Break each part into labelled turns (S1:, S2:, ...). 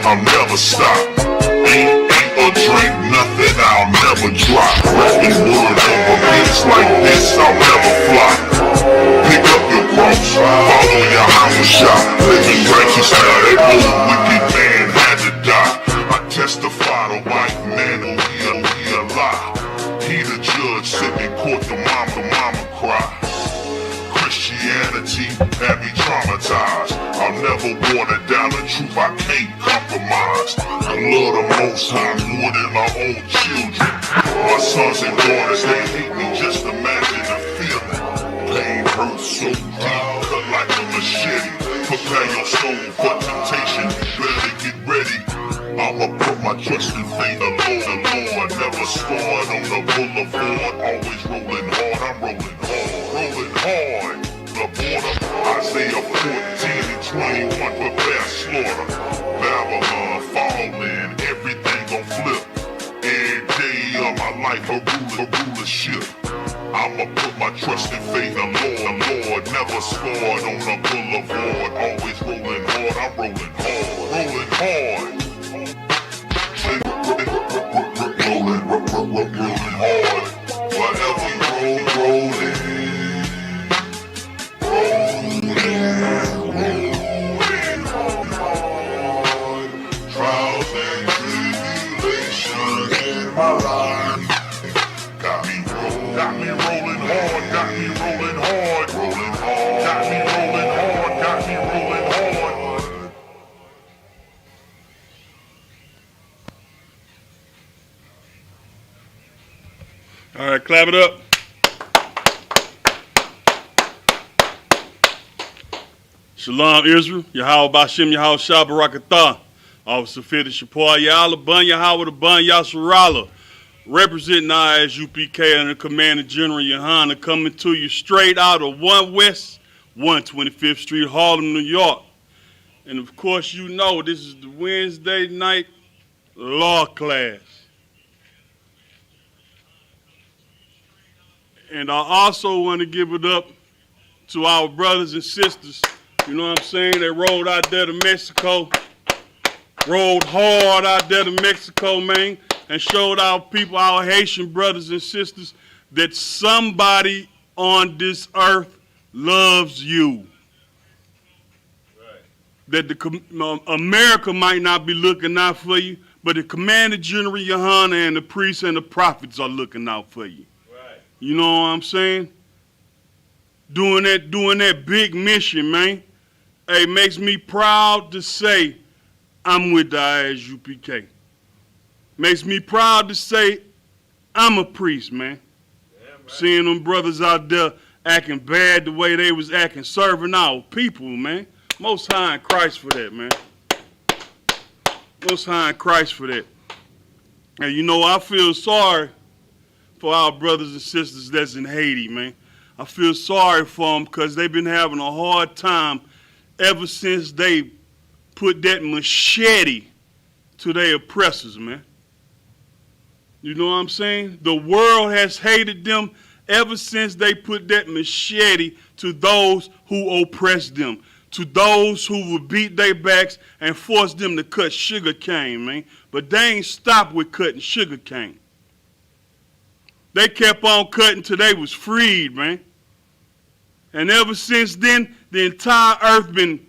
S1: I'll never stop. Ain't a drink, nothing I'll never drop. Rapping words over beats like this, I'll never flop. Pick up your cross, follow YAHANNA shot. Living righteous now, that old wicked man had to die. I testify the white man who he a lie. He the judge sitting in court, the mama cry. Christianity had me traumatized. I'll never water down the truth, I can't compromise. I love the Most High more than my own children. My sons and daughters, they hate me, just imagine the feeling. Pain hurts so deep, cut like a machete. Prepare your soul for temptation, better get ready. I'ma put my trust in faith, the Lord never scored on the boulevard. Always rolling hard, I'm rolling hard. The border, Isaiah 14 and 21, prepare slaughter. Babylon falling, everything gon' flip. Every day of my life, a rulership. I'ma put my trust in faith, the Lord never scored on the boulevard. Always rolling hard, I'm rolling hard. Rolling hard, forever rolling. Trials and tribulations in my life got me rolling hard, got me rolling hard, got me rolling hard.
S2: All right, clap it up. Shalom, Israel. Yahweh Bashem, Yahweh Shabbarakatah. Officer Fidel Shapar, Yahweh Bun, Yahweh the Bun, Yasharala. Representing I.S.U.P.K and the Commander General YAHANNA, coming to you straight out of 1 West, 125th Street, Harlem, New York. And of course, you know this is the Wednesday night law class. And I also want to give it up to our brothers and sisters, you know what I'm saying, they rode out there to Mexico, rode hard out there to Mexico, man, and showed our people, our Haitian brothers and sisters, that somebody on this earth loves you. Right. That America might not be looking out for you, but the Commander General YAHANNA and the priests and the prophets are looking out for you. You know what I'm saying? Doing that big mission, man. Hey, makes me proud to say I'm with the I.S.U.P.K. Makes me proud to say I'm a priest, man. Yeah, right. Seeing them brothers out there acting bad the way they was acting, serving our people, man. Most High in Christ for that, man. Most High in Christ for that. And you know, I feel sorry for our brothers and sisters that's in Haiti, man. I feel sorry for them because they've been having a hard time ever since they put that machete to their oppressors, man. You know what I'm saying? The world has hated them ever since they put that machete to those who oppressed them, to those who would beat their backs and force them to cut sugar cane, man. But they ain't stopped with cutting sugar cane. They kept on cutting till they was freed, man. And ever since then, the entire earth been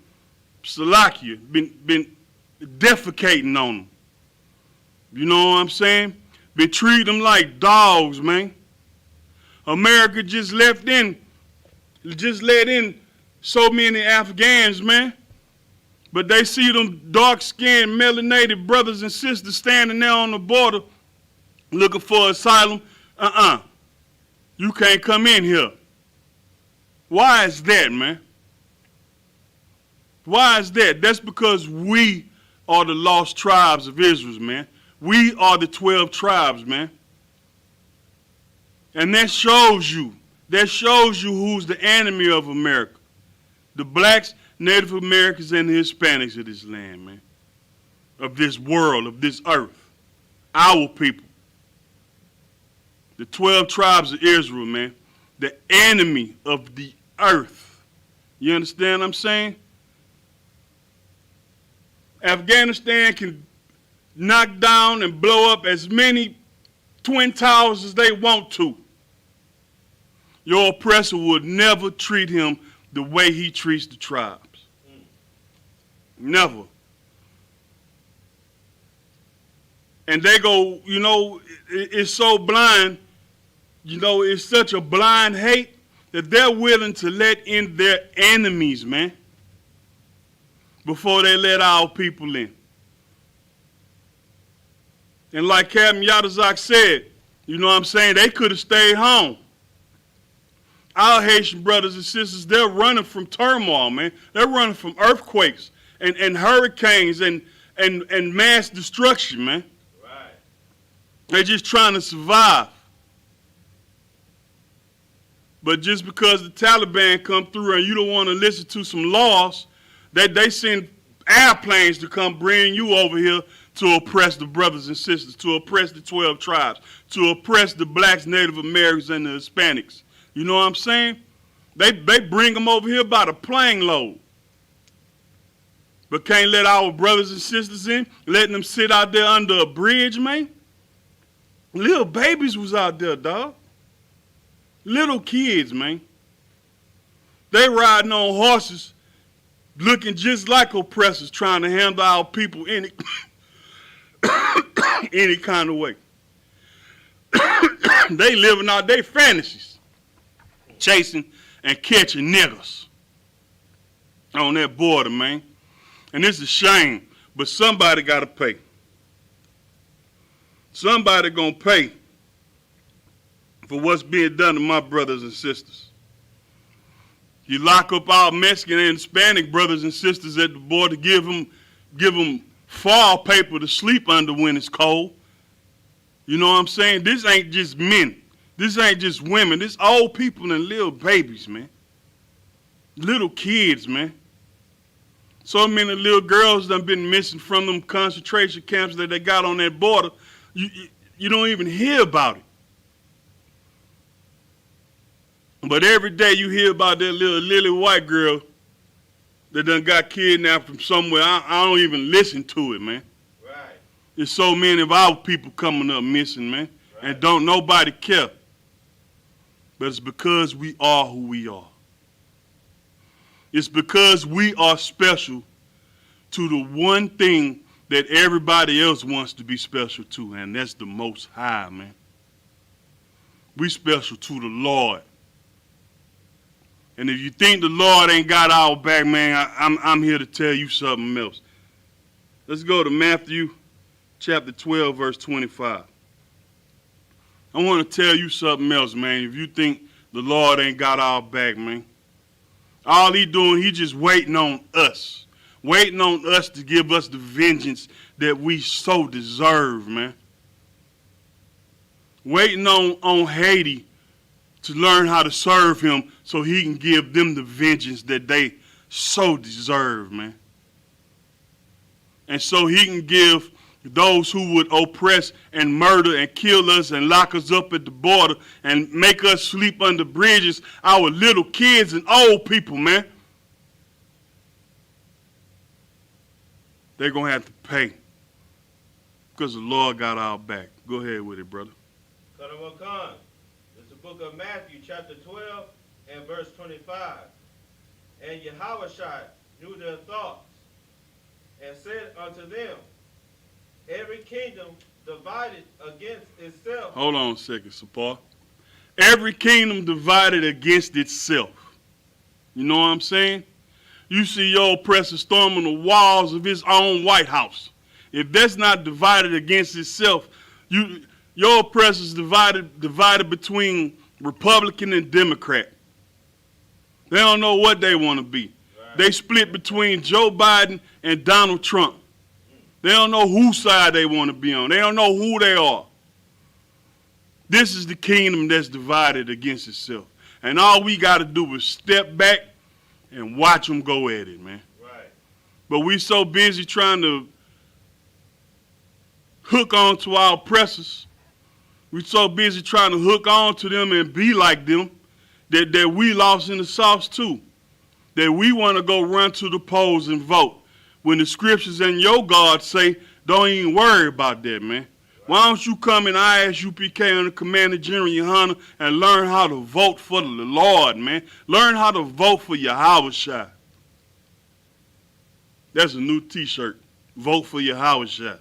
S2: salakia, been defecating on them. You know what I'm saying? Been treating them like dogs, man. America just let in so many Afghans, man. But they see them dark-skinned, melanated brothers and sisters standing there on the border looking for asylum. You can't come in here. Why is that, man? Why is that? That's because we are the lost tribes of Israel, man. We are the 12 tribes, man. And that shows you who's the enemy of America. The blacks, Native Americans, and the Hispanics of this land, man. Of this world, of this earth. Our people. The 12 tribes of Israel, man. The enemy of the earth. You understand what I'm saying? Afghanistan can knock down and blow up as many Twin Towers as they want to. Your oppressor would never treat him the way he treats the tribes. Never. And they go, you know, it's so blind, you know, it's such a blind hate that they're willing to let in their enemies, man, before they let our people in. And like Captain Yadazak said, you know what I'm saying, they could have stayed home. Our Haitian brothers and sisters, they're running from turmoil, man. They're running from earthquakes and hurricanes and mass destruction, man.
S3: Right.
S2: They're just trying to survive. But just because the Taliban come through and you don't want to listen to some laws, they send airplanes to come bring you over here to oppress the brothers and sisters, to oppress the 12 tribes, to oppress the blacks, Native Americans, and the Hispanics. You know what I'm saying? They bring them over here by the plane load. But can't let our brothers and sisters in, letting them sit out there under a bridge, man. Little babies was out there, dog. Little kids, man. They riding on horses, looking just like oppressors, trying to handle our people any kind of way. They living out their fantasies, chasing and catching niggas on that border, man. And it's a shame, but somebody got to pay. Somebody gonna pay for what's being done to my brothers and sisters. You lock up our Mexican and Hispanic brothers and sisters at the border, give them fall paper to sleep under when it's cold. You know what I'm saying? This ain't just men. This ain't just women. This old people and little babies, man. Little kids, man. So many little girls done been missing from them concentration camps that they got on that border. You don't even hear about it. But every day you hear about that little lily white girl that done got kidnapped from somewhere. I don't even listen to it, man.
S3: Right.
S2: There's so many of our people coming up missing, man. Right. And don't nobody care. But it's because we are who we are. It's because we are special to the one thing that everybody else wants to be special to, and that's the Most High, man. We special to the Lord. And if you think the Lord ain't got our back, man, I'm here to tell you something else. Let's go to Matthew chapter 12, verse 25. I want to tell you something else, man. If you think the Lord ain't got our back, man, all he doing, he just waiting on us to give us the vengeance that we so deserve, man. Waiting on Haiti to learn how to serve him so he can give them the vengeance that they so deserve, man. And so he can give those who would oppress and murder and kill us and lock us up at the border and make us sleep under bridges, our little kids and old people, man. They're going to have to pay because the Lord got our back. Go ahead with it, brother.
S3: It's the book of Matthew, chapter 12, and verse 25. And Yahushua knew their thoughts, and said unto them, every kingdom divided against itself.
S2: Hold on a second, Sapar. Every kingdom divided against itself. You know what I'm saying? You see your oppressor storming the walls of his own White House. If that's not divided against itself, your oppressor's divided between Republican and Democrat. They don't know what they want to be. They split between Joe Biden and Donald Trump. They don't know whose side they want to be on. They don't know who they are. This is the kingdom that's divided against itself. And all we got to do is step back and watch them go at it, man.
S3: Right.
S2: But we so busy trying to hook on to our oppressors. We so busy trying to hook on to them and be like them that we lost in the sauce too. That we want to go run to the polls and vote. When the scriptures and your God say, don't even worry about that, man. Why don't you come in I.S.U.P.K under Commander General YAHANNA and learn how to vote for the Lord, man. Learn how to vote for YAHWH. That's a new t-shirt. Vote for YAHWH.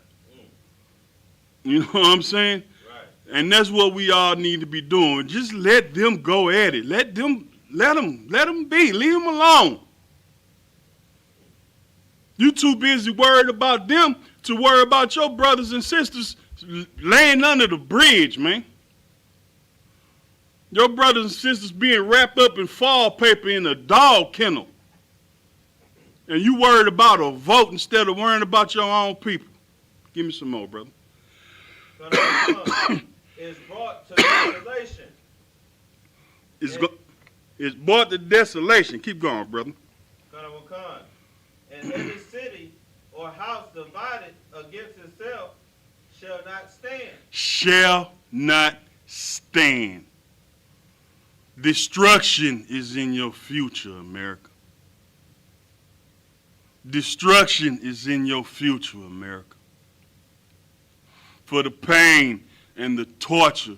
S2: You know what I'm saying?
S3: Right.
S2: And that's what we all need to be doing. Just let them go at it. Let them be. Leave them alone. You too busy worried about them to worry about your brothers and sisters laying under the bridge, man. Your brothers and sisters being wrapped up in fall paper in a dog kennel. And you worried about a vote instead of worrying about your own people. Give me some more, brother.
S3: Is brought to desolation.
S2: It's brought to desolation. Keep going, brother.
S3: And every city or house divided against itself shall not stand.
S2: Shall not stand. Destruction is in your future, America. Destruction is in your future, America. For the pain and the torture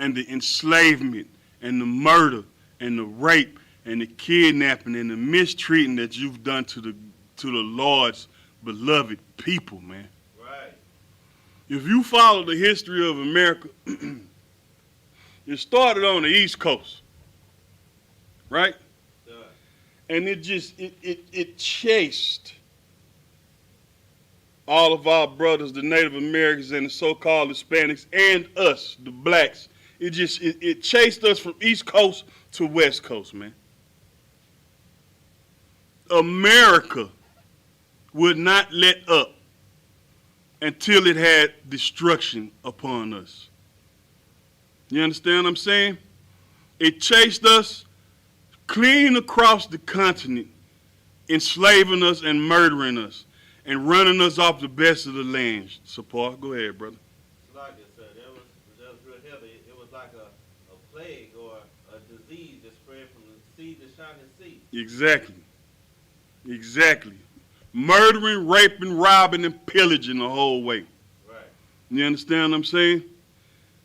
S2: and the enslavement and the murder and the rape and the kidnapping and the mistreating that you've done to the Lord's beloved people, man.
S3: Right.
S2: If you follow the history of America, it started on the East Coast, right?
S3: Yeah.
S2: And it chased all of our brothers, the Native Americans and the so-called Hispanics, and us, the blacks. It chased us from East Coast to West Coast, man. America would not let up until it had destruction upon us. You understand what I'm saying? It chased us clean across the continent, enslaving us and murdering us and running us off the best of the land. Support, go ahead, brother.
S3: Like it, sir. That was real heavy. It was like a plague or a disease that spread from the sea to shining sea.
S2: Exactly. Exactly. Murdering, raping, robbing, and pillaging the whole way.
S3: Right.
S2: You understand what I'm saying?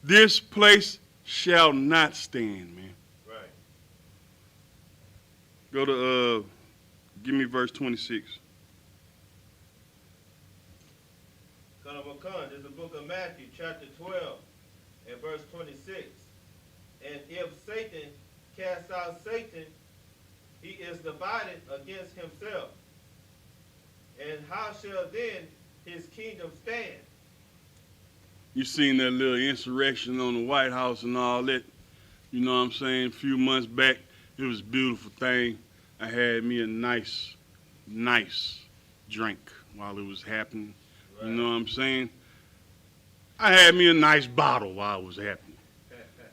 S2: This place shall not stand, man.
S3: Right.
S2: Go to, give me verse 26.
S3: This is the book of Matthew, chapter 12, and verse 26. And if Satan cast out Satan, he is divided against himself. And how shall then his kingdom stand?
S2: You seen that little insurrection on the White House and all that. You know what I'm saying? A few months back, it was a beautiful thing. I had me a nice drink while it was happening. Right. You know what I'm saying? I had me a nice bottle while it was happening.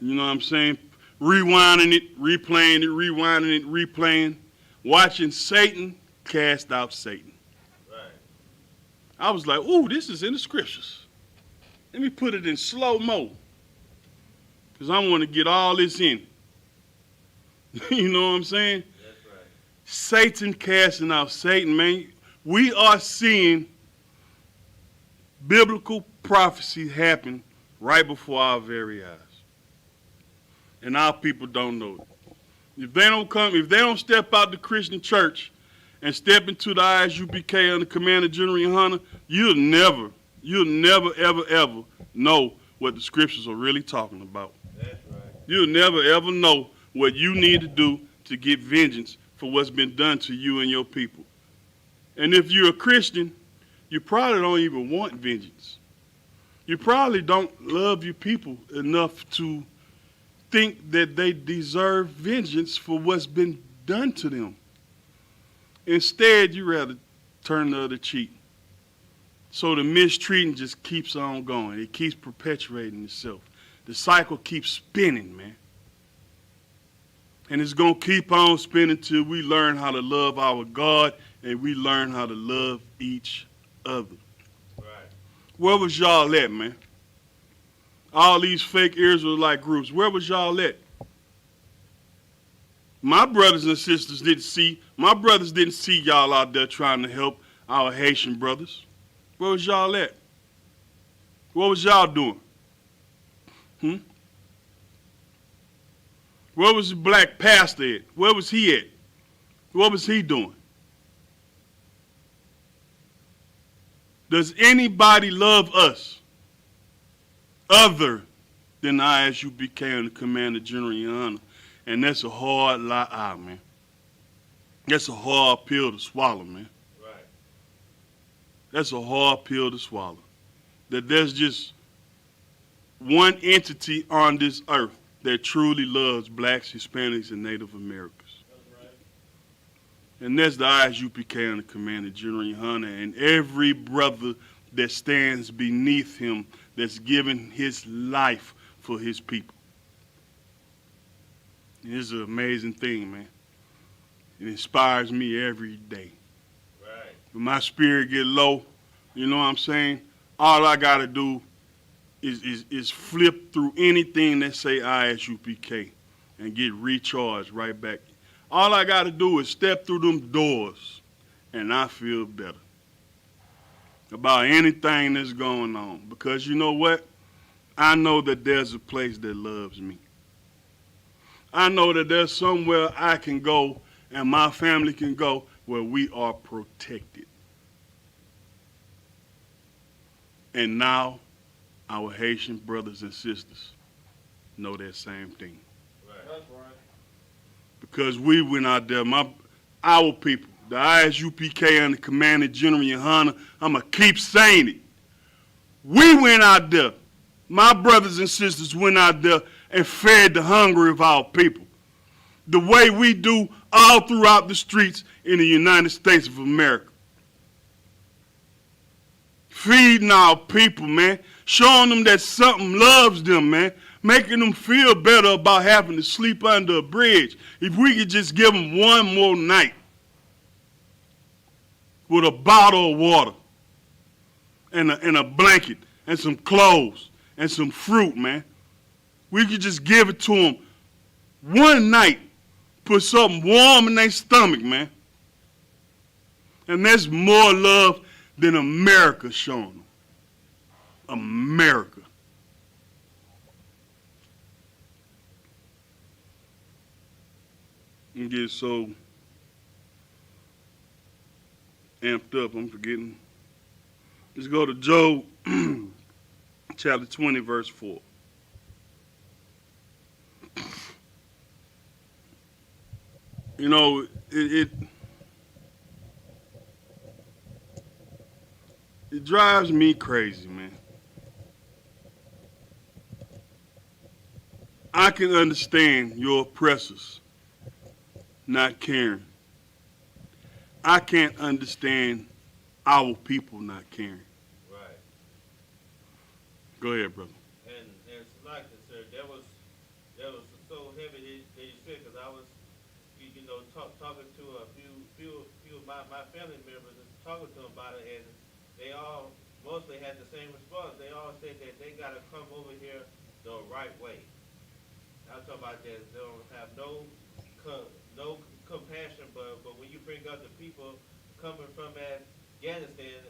S2: You know what I'm saying? Rewinding it, replaying it, rewinding it, replaying. Watching Satan cast out Satan.
S3: Right.
S2: I was like, ooh, this is in the scriptures. Let me put it in slow-mo. Because I want to get all this in. You know what I'm saying?
S3: That's right.
S2: Satan casting out Satan, man. We are seeing biblical prophecy happen right before our very eyes. And our people don't know it. If they don't step out the Christian church and step into the I.S.U.P.K under Commander General YAHANNA, you'll never, ever know what the scriptures are really talking about.
S3: That's right.
S2: You'll never, ever know what you need to do to get vengeance for what's been done to you and your people. And if you're a Christian, you probably don't even want vengeance. You probably don't love your people enough to think that they deserve vengeance for what's been done to them. Instead, you rather turn the other cheek. So the mistreating just keeps on going. It keeps perpetuating itself. The cycle keeps spinning, man. And it's going to keep on spinning till we learn how to love our God and we learn how to love each other.
S3: Right.
S2: Where was y'all at, man? All these fake Israelite groups, where was y'all at? My brothers and sisters didn't see y'all out there trying to help our Haitian brothers. Where was y'all at? What was y'all doing? Where was the black pastor at? Where was he at? What was he doing? Does anybody love us other than the I.S.U.P.K and the Commander General YAHANNA? And that's a hard lie, man. That's a hard pill to swallow, man.
S3: Right.
S2: That's a hard pill to swallow. That there's just one entity on this earth that truly loves blacks, Hispanics, and Native Americans.
S3: That's right.
S2: And that's the I.S.U.P.K and the Commander General YAHANNA and every brother that stands beneath him that's given his life for his people. It's an amazing thing, man. It inspires me every day.
S3: Right.
S2: When my spirit get low, you know what I'm saying? All I gotta do is flip through anything that say I.S.U.P.K and get recharged right back. All I gotta do is step through them doors and I feel better about anything that's going on. Because you know what? I know that there's a place that loves me. I know that there's somewhere I can go and my family can go where we are protected. And now our Haitian brothers and sisters know that same thing.
S3: Right. That's right.
S2: Because we went out there, our people, the I.S.U.P.K and the Commander General YAHANNA, I'm going to keep saying it. We went out there, my brothers and sisters went out there and fed the hungry of our people. The way we do all throughout the streets in the United States of America. Feeding our people, man. Showing them that something loves them, man. Making them feel better about having to sleep under a bridge. If we could just give them one more night with a bottle of water and a blanket and some clothes and some fruit, man. We could just give it to them one night. Put something warm in their stomach, man. And that's more love than America showing them. America. You get so amped up, I'm forgetting. Let's go to Job chapter 20, verse 4. You know, it drives me crazy, man. I can understand your oppressors not caring. I can't understand our people not caring.
S3: Right.
S2: Go ahead, brother.
S3: And it's like this, sir. That was so heavy that you said, because I was, talking to a few of my family members and talking to them about it, and they all mostly had the same response. They all said that they got to come over here the right way. I'm talking about that they don't have no compassion, but when you bring up the people coming from Afghanistan,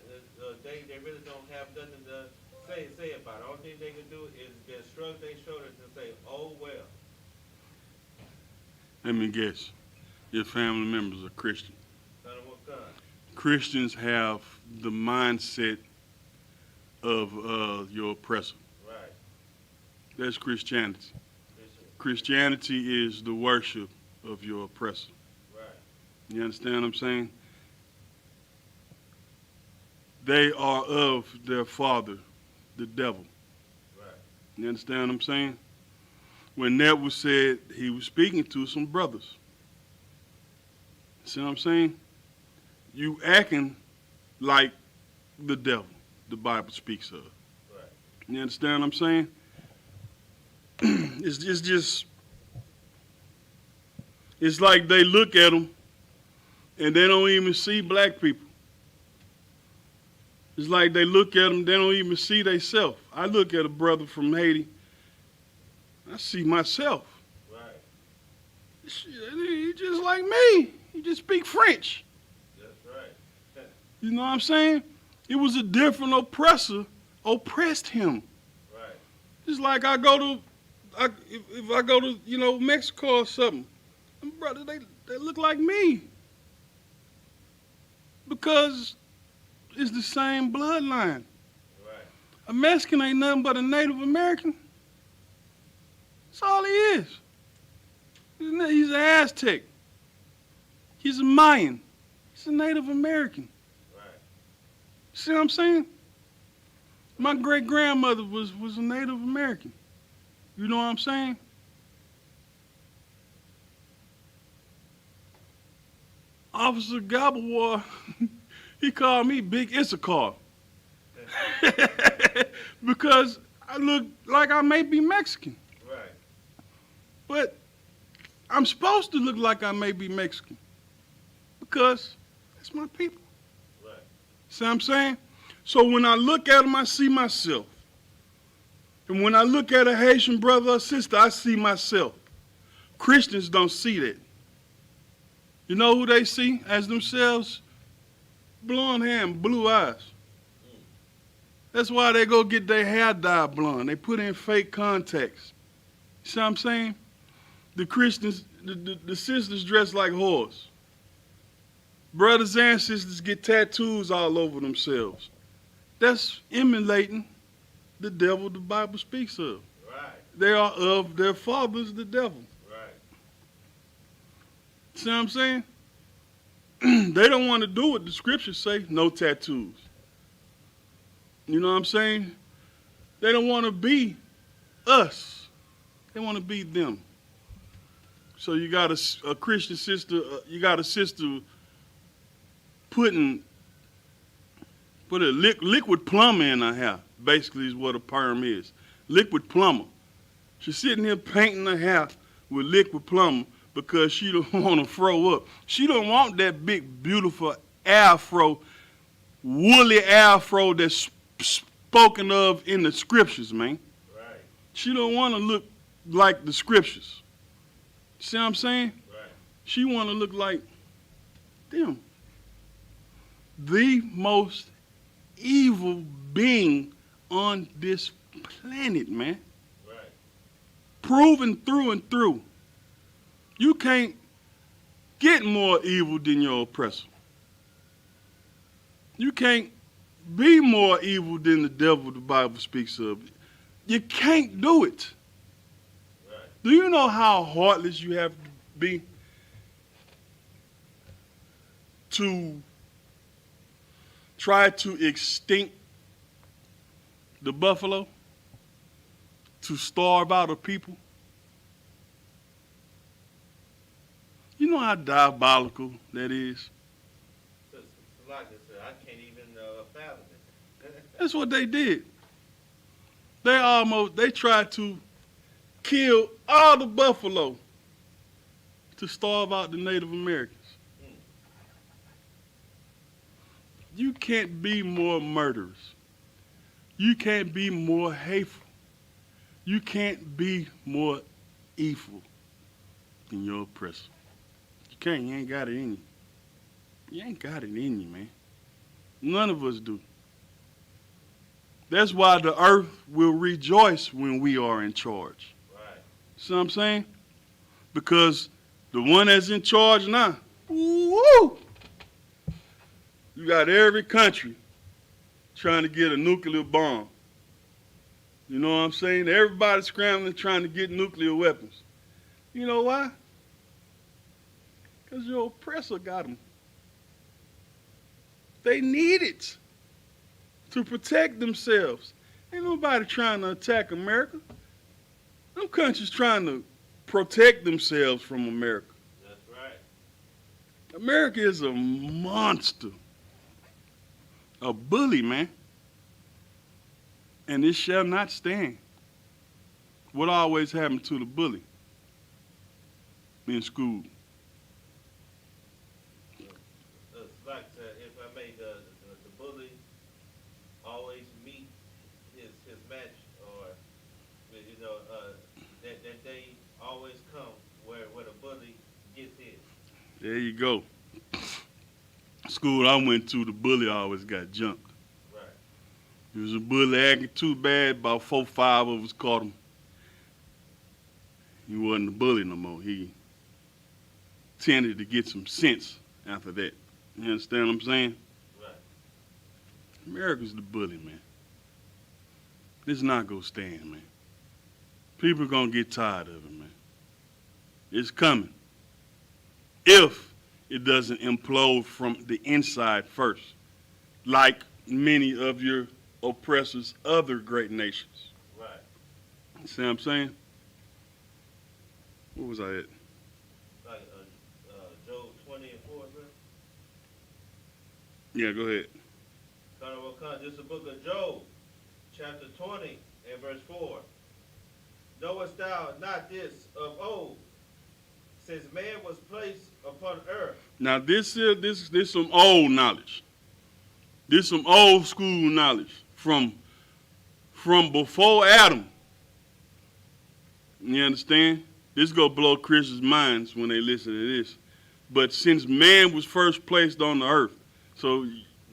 S3: they really don't have nothing to say about it. All thing they can do is just shrug their shoulders and say, "Oh well."
S2: Let me guess. Your family members are Christian.
S3: Son of what God?
S2: Christians have the mindset of your oppressor.
S3: Right.
S2: That's Christianity. Christianity is the worship of your oppressor.
S3: Right.
S2: You understand what I'm saying? They are of their father, the devil.
S3: Right.
S2: You understand what I'm saying? When that was said, he was speaking to some brothers. See what I'm saying? you acting like the devil the Bible speaks of.
S3: Right.
S2: You understand what I'm saying? It's like they look at them and they don't even see black people. It's like they look at them, they don't even see themselves. I look at a brother from Haiti, I see myself.
S3: Right.
S2: He just like me. He just speak French.
S3: That's right.
S2: You know what I'm saying? It was a different oppressor oppressed him.
S3: Right.
S2: It's like if I go to, Mexico or something, brother, they look like me. Because it's the same bloodline.
S3: Right.
S2: A Mexican ain't nothing but a Native American. That's all he is. He's an Aztec. He's a Mayan. He's a Native American.
S3: Right.
S2: See what I'm saying? My great-grandmother was a Native American. You know what I'm saying? Officer Gabawar, he called me Big Isupk. Because I look like I may be Mexican.
S3: Right.
S2: But I'm supposed to look like I may be Mexican. Because that's my people.
S3: Right.
S2: See what I'm saying? So when I look at them, I see myself. And when I look at a Haitian brother or sister, I see myself. Christians don't see that. You know who they see as themselves? Blonde hair and blue eyes. That's why they go get their hair dyed blonde. They put in fake contacts. See what I'm saying? The Christians, the sisters dress like whores. Brothers and sisters get tattoos all over themselves. That's emulating the devil the Bible speaks of.
S3: Right.
S2: They are of their fathers, the devil.
S3: Right.
S2: See what I'm saying? They don't want to do what the scriptures say, no tattoos. You know what I'm saying? They don't want to be us. They want to be them. So you got a Christian sister, you got a sister putting liquid plumber in her hair, basically is what a perm is. Liquid plumber. She's sitting here painting her hair with liquid plumber because she don't want to throw up. She don't want that big, beautiful afro, woolly afro that's spoken of in the scriptures, man.
S3: Right.
S2: She don't want to look like the scriptures. See what I'm saying?
S3: Right.
S2: She want to look like them. The most evil being on this planet, man.
S3: Right.
S2: Proven through and through. You can't get more evil than your oppressor. You can't be more evil than the devil the Bible speaks of. You can't do it.
S3: Right.
S2: Do you know how heartless you have to be to try to extinct the buffalo? To starve out a people? You know how diabolical that is?
S3: Like I said, I can't even fathom it.
S2: That's what they did. They tried to kill all the buffalo to starve out the Native Americans. You can't be more murderous. You can't be more hateful. You can't be more evil than your oppressor. You can't. You ain't got it in you. You ain't got it in you, man. None of us do. That's why the earth will rejoice when we are in charge.
S3: Right.
S2: See what I'm saying? Because the one that's in charge now, woo! You got every country trying to get a nuclear bomb. You know what I'm saying? Everybody's scrambling trying to get nuclear weapons. You know why? Because your oppressor got them. They need it to protect themselves. Ain't nobody trying to attack America. Them countries trying to protect themselves from America.
S3: That's right.
S2: America is a monster. A bully, man. And it shall not stand. What always happened to the bully in school?
S3: Like if I may, the bully always meet his match, or that they always come where the bully gets his.
S2: There you go. School I went to, the bully always got jumped.
S3: Right.
S2: He was a bully acting too bad. About 4 or 5 of us caught him. He wasn't a bully no more. He tended to get some sense after that. You understand what I'm saying?
S3: Right.
S2: America's the bully, man. This not gonna stand, man. People are gonna get tired of it, man. It's coming. If it doesn't implode from the inside first, like many of your oppressors' other great nations.
S3: Right.
S2: See what I'm saying? What was I at?
S3: Like Job 20 and 4, bro.
S2: Yeah, go ahead.
S3: This is the book of Job, chapter 20 and verse 4. Knowest thou not this of old, since man was placed upon earth?
S2: Now this some old knowledge. This some old school knowledge from before Adam. You understand? This go blow Christians' minds when they listen to this. But since man was first placed on the earth, so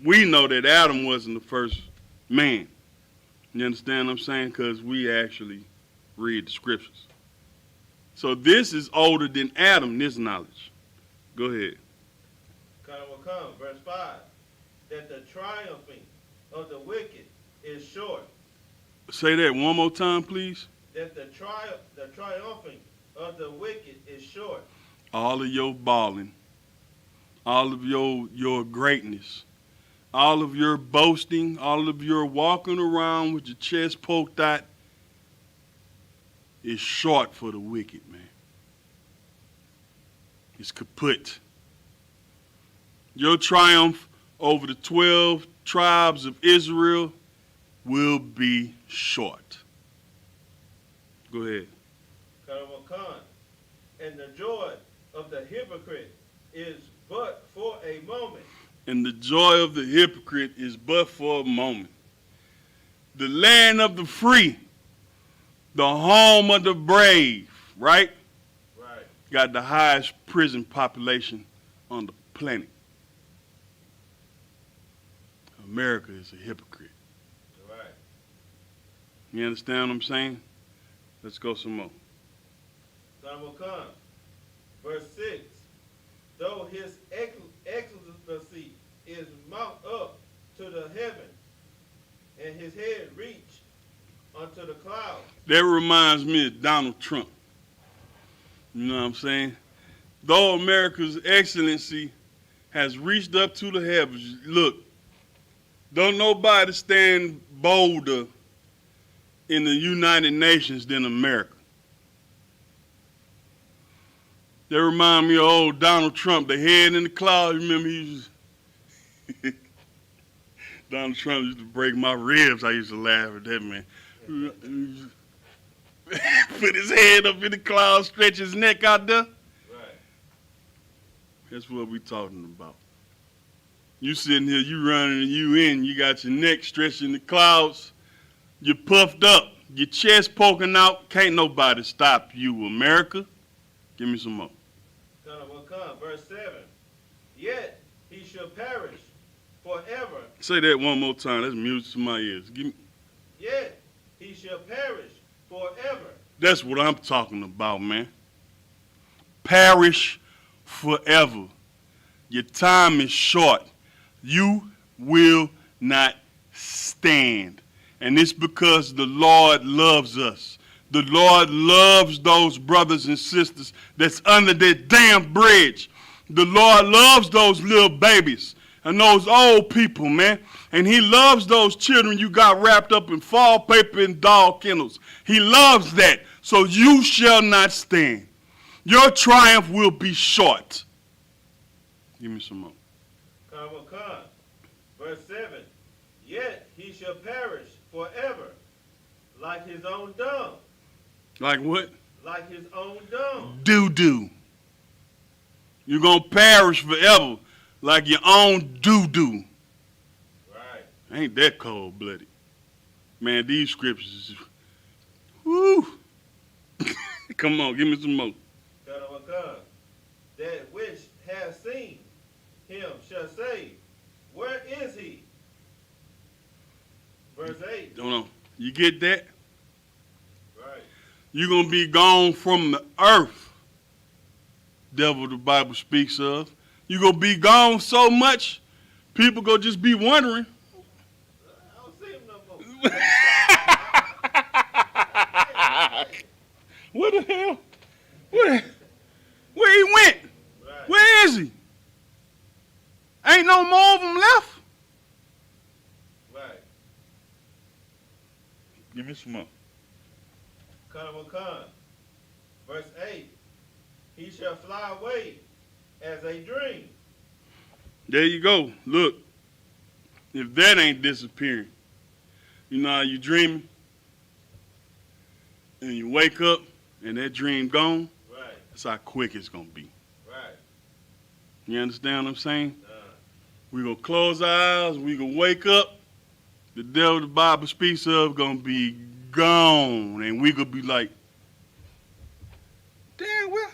S2: we know that Adam wasn't the first man. You understand what I'm saying? Because we actually read the scriptures. So this is older than Adam, this knowledge. Go ahead.
S3: Come, verse 5. That the triumphing of the wicked is short.
S2: Say that one more time, please.
S3: That the triumphing of the wicked is short.
S2: All of your balling, all of your greatness, all of your boasting, all of your walking around with your chest poked out is short for the wicked, man. It's kaput. Your triumph over the 12 tribes of Israel will be short. Go ahead.
S3: And the joy of the hypocrite is but for a moment.
S2: And the joy of the hypocrite is but for a moment. The land of the free, the home of the brave, right?
S3: Right.
S2: Got the highest prison population on the planet. America is a hypocrite.
S3: Right.
S2: You understand what I'm saying? Let's go some more.
S3: Time will come. Verse 6. Though his excellency is mount up to the heaven, and his head reach unto the clouds.
S2: That reminds me of Donald Trump. You know what I'm saying? Though America's excellency has reached up to the heavens, look, don't nobody stand bolder in the United Nations than America. They remind me of old Donald Trump, the head in the clouds. Remember, Donald Trump used to break my ribs. I used to laugh at that, man. Put his head up in the clouds, stretch his neck out there.
S3: Right.
S2: That's what we talking about. You sitting here, you running and you in, you got your neck stretched in the clouds, you puffed up, your chest poking out, can't nobody stop you, America. Give me some more.
S3: Verse 7. Yet he shall perish forever.
S2: Say that one more time. That's music to my ears.
S3: Yet he shall perish forever.
S2: That's what I'm talking about, man. Perish forever. Your time is short. You will not stand. And it's because the Lord loves us. The Lord loves those brothers and sisters that's under that damn bridge. The Lord loves those little babies and those old people, man. And he loves those children you got wrapped up in fall paper and dog kennels. He loves that. So you shall not stand. Your triumph will be short. Give me some more.
S3: Come. Verse 7. Yet he shall perish forever, like his own dung.
S2: Like what?
S3: Like his own dung.
S2: Doo-doo. You're going to perish forever like your own doo-doo.
S3: Right.
S2: Ain't that cold-blooded. Man, these scriptures is... Woo! Come on, give me some more.
S3: Come. That which has seen him shall say, where is he? Verse 8.
S2: Hold on. You get that?
S3: Right.
S2: You're going to be gone from the earth, devil the Bible speaks of. You're going to be gone so much, people going to just be wondering.
S3: I don't see him no more.
S2: What the hell? Where he went?
S3: Right.
S2: Where is he? Ain't no more of them left?
S3: Right.
S2: Give me some more.
S3: Come. Verse 8. He shall fly away as a dream.
S2: There you go. Look, if that ain't disappearing, you know how you dreaming and you wake up and that dream gone?
S3: Right.
S2: That's how quick it's going to be.
S3: Right.
S2: You understand what I'm saying? We going to close our eyes, we going to wake up, the devil the Bible speaks of going to be gone, and we going to be like, damn, well,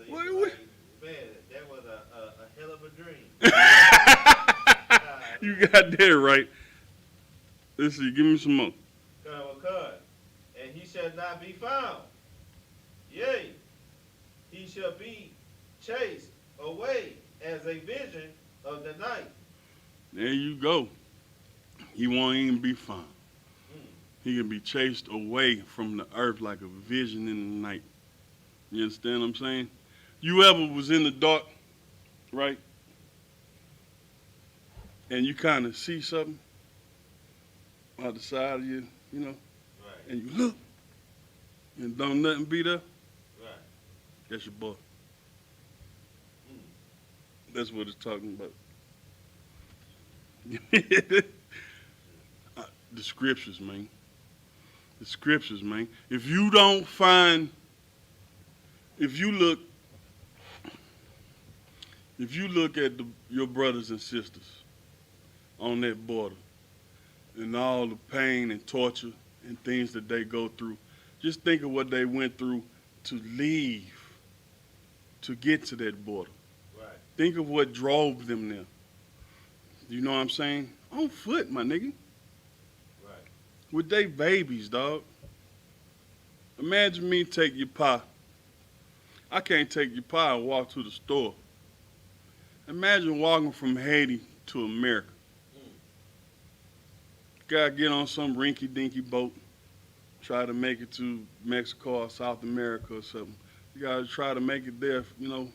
S2: what?
S3: Man, that was a hell of a dream.
S2: You got that right. Let's see, give me some more.
S3: Come. And he shall not be found. Yea, he shall be chased away as a vision of the night.
S2: There you go. He won't even be found. He can be chased away from the earth like a vision in the night. You understand what I'm saying? You ever was in the dark, right? And you kind of see something out the side of you, you know,
S3: Right.
S2: and you look, and don't nothing be there.
S3: Right.
S2: That's your boy. That's what it's talking about. The scriptures, man. The scriptures, man. If you don't find, if you look at your brothers and sisters on that border and all the pain and torture and things that they go through, just think of what they went through to leave, to get to that border.
S3: Right.
S2: Think of what drove them there. You know what I'm saying? On foot, my nigga.
S3: Right.
S2: With they babies, dog. Imagine me take your pa. I can't take your pa and walk to the store. Imagine walking from Haiti to America. Gotta get on some rinky-dinky boat, try to make it to Mexico or South America or something. You gotta try to make it there, you know.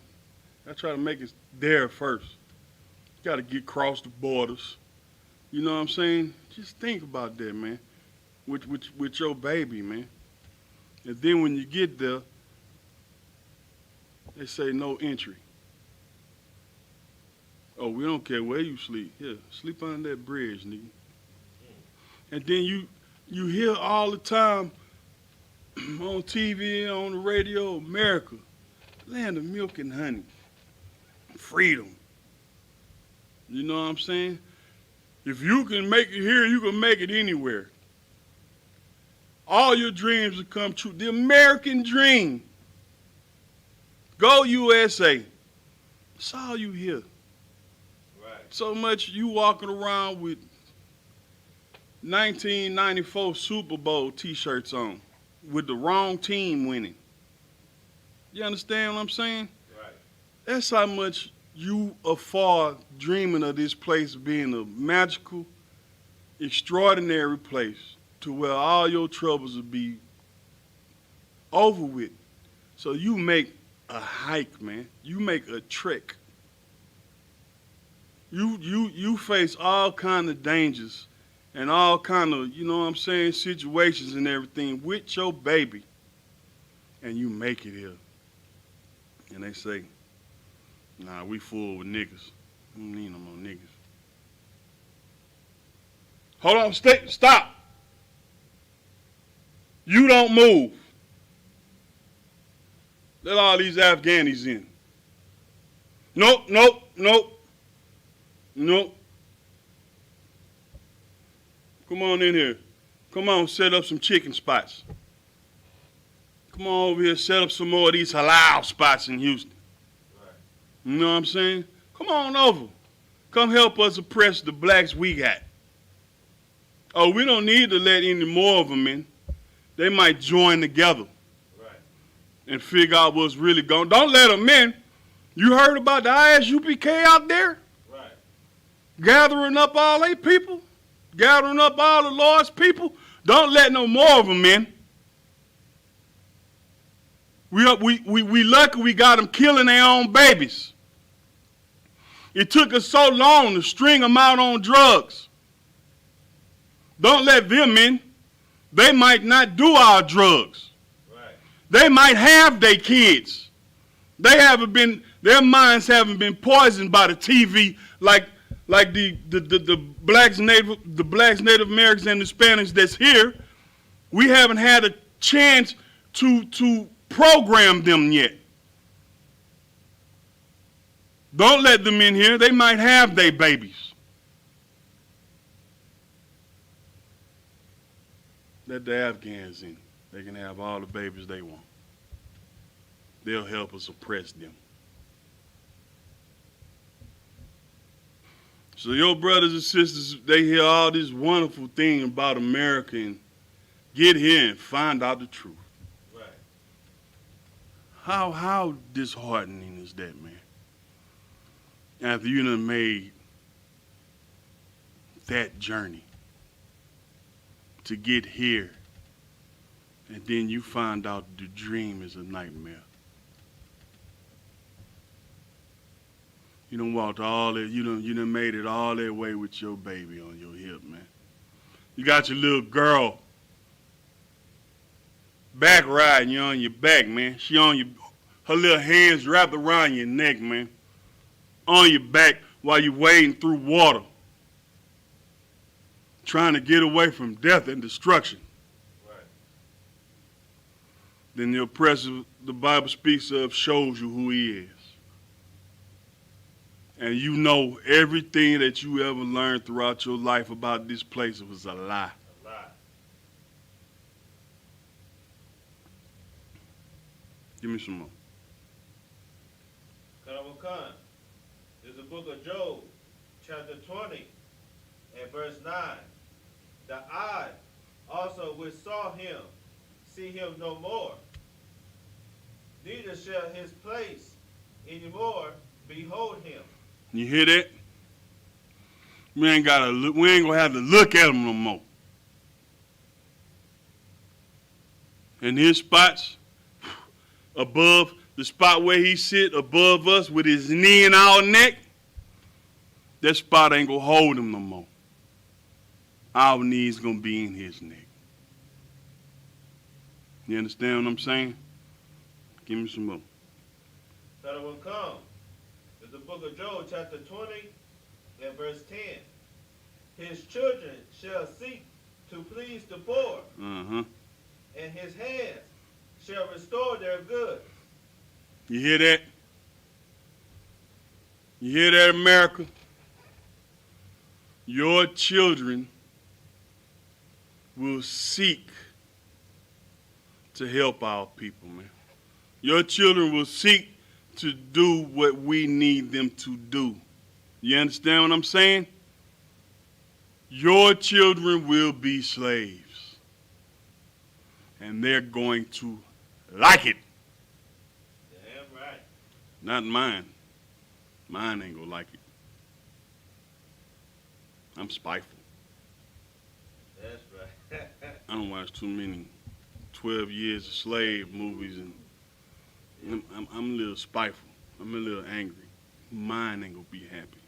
S2: I try to make it there first. You gotta get across the borders. You know what I'm saying? Just think about that, man. With your baby, man. And then when you get there, they say no entry. Oh, we don't care where you sleep. Here, sleep under that bridge, nigga. And then you hear all the time on TV, on the radio, America, land of milk and honey, freedom. You know what I'm saying? If you can make it here, you can make it anywhere. All your dreams will come true. The American dream. Go USA. That's all you hear.
S3: Right.
S2: So much you walking around with 1994 Super Bowl t-shirts on with the wrong team winning. You understand what I'm saying?
S3: Right.
S2: That's how much you are far dreaming of this place being a magical, extraordinary place to where all your troubles will be over with. So you make a hike, man. You make a trek. You face all kind of dangers and all kind of, you know what I'm saying, situations and everything with your baby. And you make it here. And they say, Nah, we full with niggas. We don't need no more niggas. Hold on, stop. You don't move. Let all these Afghanis in. Nope. Come on in here. Come on, set up some chicken spots. Come on over here, set up some more of these halal spots in Houston.
S3: Right.
S2: You know what I'm saying? Come on over. Come help us oppress the blacks we got. Oh, we don't need to let any more of them in. They might join together.
S3: Right.
S2: And figure out what's really going on. Don't let them in. You heard about the I.S.U.P.K out there?
S3: Right.
S2: Gathering up all they people? Gathering up all the Lord's people? Don't let no more of them in. We lucky we got them killing their own babies. It took us so long to string them out on drugs. Don't let them in. They might not do our drugs.
S3: Right.
S2: They might have their kids. Their minds haven't been poisoned by the TV like the blacks, Native Americans, and Hispanics that's here. We haven't had a chance to program them yet. Don't let them in here. They might have their babies. Let the Afghans in. They can have all the babies they want. They'll help us oppress them. So your brothers and sisters, they hear all this wonderful thing about America and get here and find out the truth.
S3: Right.
S2: How disheartening is that, man? After you done made that journey to get here, and then you find out the dream is a nightmare. You done walked all that, you done made it all that way with your baby on your hip, man. You got your little girl back riding you on your back, man. She on your, her little hands wrapped around your neck, man. On your back while you wading through water. Trying to get away from death and destruction.
S3: Right.
S2: Then the oppressor the Bible speaks of shows you who he is. And you know everything that you ever learned throughout your life about this place was a lie.
S3: A lie.
S2: Give me some more.
S3: Kanawakan. There's the book of Job, chapter 20, and verse 9. The eye also which saw him, see him no more. Neither shall his place any more behold him.
S2: You hear that? We ain't gonna have to look at him no more. And his spots above the spot where he sit above us with his knee in our neck, that spot ain't gonna hold him no more. Our knee's gonna be in his neck. You understand what I'm saying? Give me some more.
S3: That it will come. It's the book of Job, chapter 20, and verse 10. His children shall seek to please the poor,
S2: Uh-huh.
S3: and his hands shall restore their goods.
S2: You hear that? You hear that, America? Your children will seek to help our people, man. Your children will seek to do what we need them to do. You understand what I'm saying? Your children will be slaves. And they're going to like it.
S3: Damn right.
S2: Not mine. Mine ain't gonna like it. I'm spiteful.
S3: That's right.
S2: I don't watch too many 12 Years a Slave movies, and I'm a little spiteful. I'm a little angry. Mine ain't gonna be happy.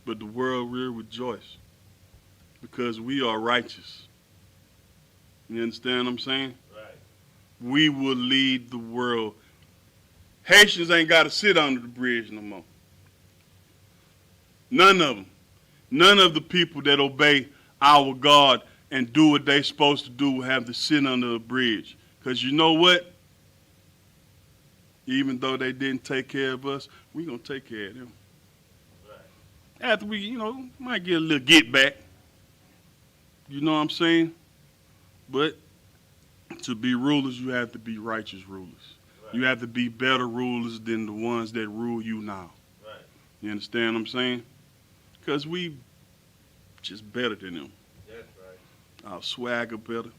S2: But the world will rejoice because we are righteous. You understand what I'm saying?
S3: Right.
S2: We will lead the world Haitians ain't got to sit under the bridge no more. None of them. None of the people that obey our God and do what they supposed to do have to sit under the bridge. Because you know what? Even though they didn't take care of us, we going to take care of them. Right. After we, might get a little get back. You know what I'm saying? But to be rulers, you have to be righteous rulers. Right. You have to be better rulers than the ones that rule you now. Right. You understand what I'm saying? Because we just better than them. That's right. Our swagger better.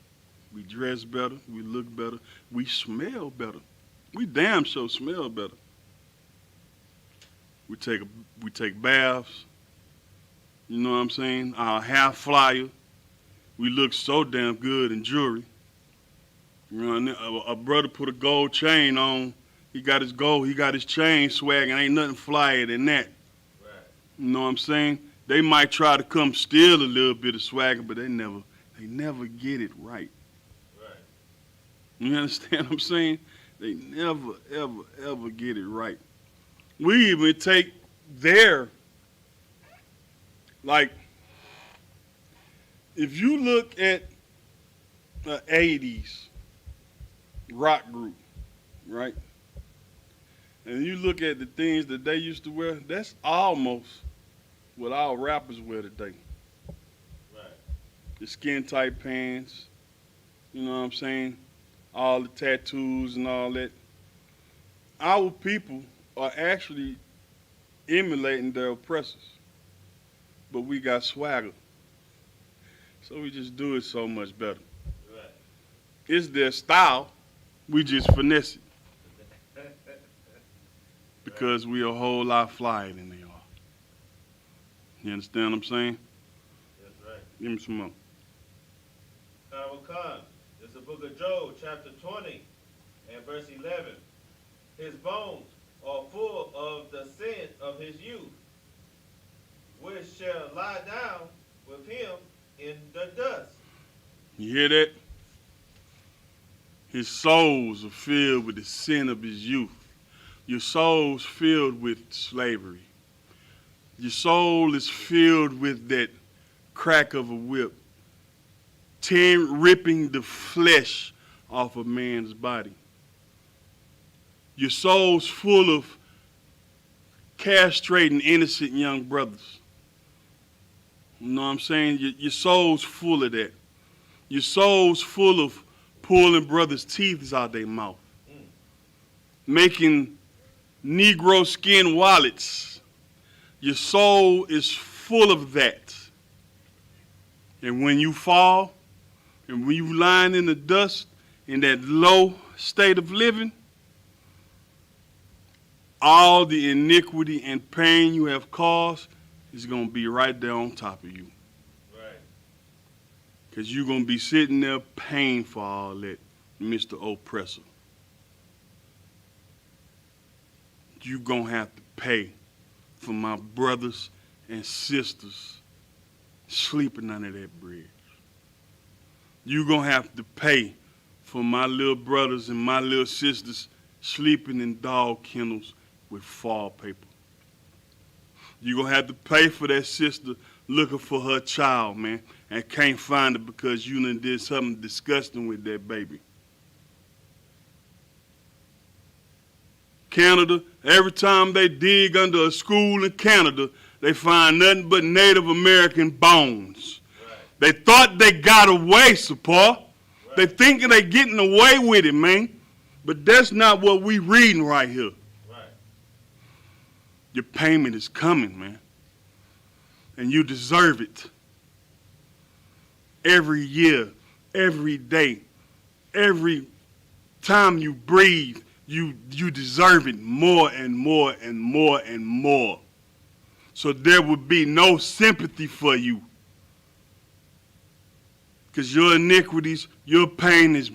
S2: We dress better. We look better. We smell better. We damn sure smell better. We take baths. You know what I'm saying? Our hair flyer. We look so damn good in jewelry. You know, a brother put a gold chain on. He got his gold. He got his chain swag, and ain't nothing flyer than that. Right. You know what I'm saying? They might try to come steal a little bit of swagger, but they never get it right. Right. You understand what I'm saying? They never, ever, ever get it right. We even take their, like, if you look at the 80s rock group, right? And you look at the things that they used to wear, that's almost what our rappers wear today. Right. The skin tight pants, you know what I'm saying? All the tattoos and all that. Our people are actually emulating their oppressors. But we got swagger. So we just do it so much better. Right. It's their style. We just finesse it. Because we a whole lot flyer than they are. You understand what I'm saying? That's right. Give me some more.
S3: Time will come. It's the book of Job, chapter 20, and verse 11. His bones are full of the sin of his youth, which shall lie down with him in the dust.
S2: You hear that? His souls are filled with the sin of his youth. Your soul's filled with slavery. Your soul is filled with that crack of a whip, ripping the flesh off a man's body. Your soul's full of castrating innocent young brothers. You know what I'm saying? Your soul's full of that. Your soul's full of pulling brothers' teeth out their mouth. Making Negro skin wallets. Your soul is full of that. And when you fall, and when you lying in the dust, in that low state of living, all the iniquity and pain you have caused is going to be right there on top of you. Right. Because you're going to be sitting there paying for all that, Mr. Oppressor. You're going to have to pay for my brothers and sisters sleeping under that bridge. You're going to have to pay for my little brothers and my little sisters sleeping in dog kennels with fall paper. You're going to have to pay for that sister looking for her child, man, and can't find it because you done did something disgusting with that baby. Canada, every time they dig under a school in Canada, they find nothing but Native American bones. Right. They thought they got away, Support. Right. They thinking they getting away with it, man. But that's not what we reading right here. Right. Your payment is coming, man. And you deserve it. Every year, every day, every time you breathe, you deserve it more and more and more and more. So there would be no sympathy for you. Because your iniquities, your pain is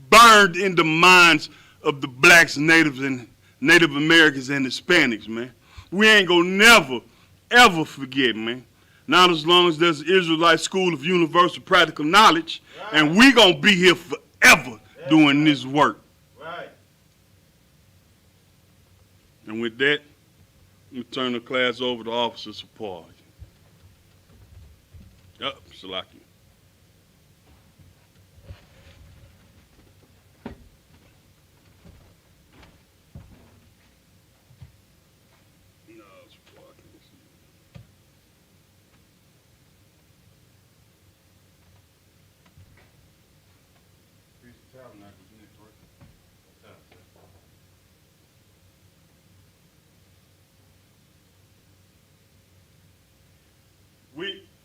S2: burned in the minds of the blacks, natives, and Native Americans and Hispanics, man. We ain't gonna never, ever forget, man. Not as long as there's an Israelite School of Universal Practical Knowledge, right. And we gonna be here forever doing this work. Right. And with that, we turn the class over to Officer Support. Yep, Shalaki.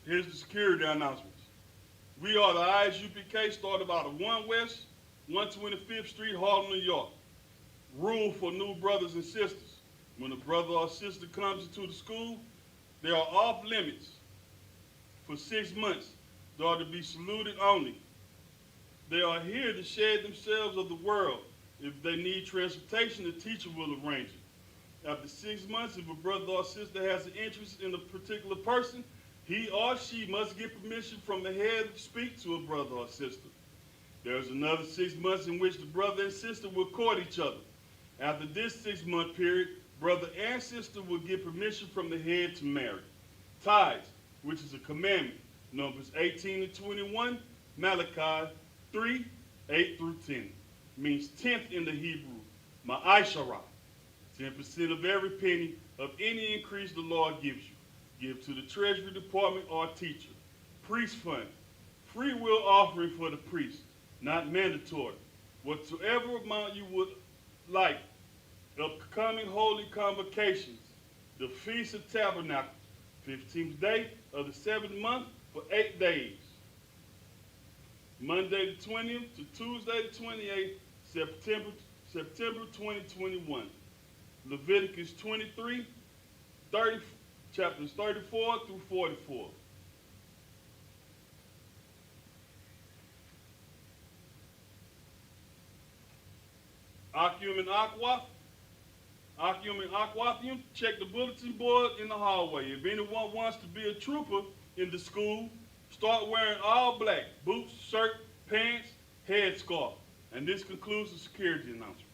S2: Here's the security announcements. We are the I.S.U.P.K, started out of 1 West, 125th Street, Harlem, New York. Rule for new brothers and sisters. When a brother or sister comes into the school, they are off limits for 6 months. They are to be saluted only. They are here to shed themselves of the world. If they need transportation, the teacher will arrange it. After 6 months, if a brother or sister has an interest in a particular person, he or she must get permission from the head to speak to a brother or sister. There is another 6 months in which the brother and sister will court each other. After this 6-month period, brother and sister will get permission from the head to marry. Tithes, which is a commandment, Numbers 18 and 21, Malachi 3, 8 through 10. Means 10th in the Hebrew, ma'asharah. 10% of every penny of any increase the Lord gives you. Give to the Treasury Department or teacher. Priest fund, free will offering for the priest, not mandatory. Whatsoever amount you would like, upcoming holy convocations, the Feast of Tabernacles, 15th day of the 7th month for 8 days. Monday the 20th to Tuesday the 28th, September 2021. Leviticus 23, 30. Chapters 34 through 44. Akim and Akwathium, check the bulletin board in the hallway. If anyone wants to be a trooper in the school, start wearing all black, boots, shirt, pants, headscarf. And this concludes the security announcement.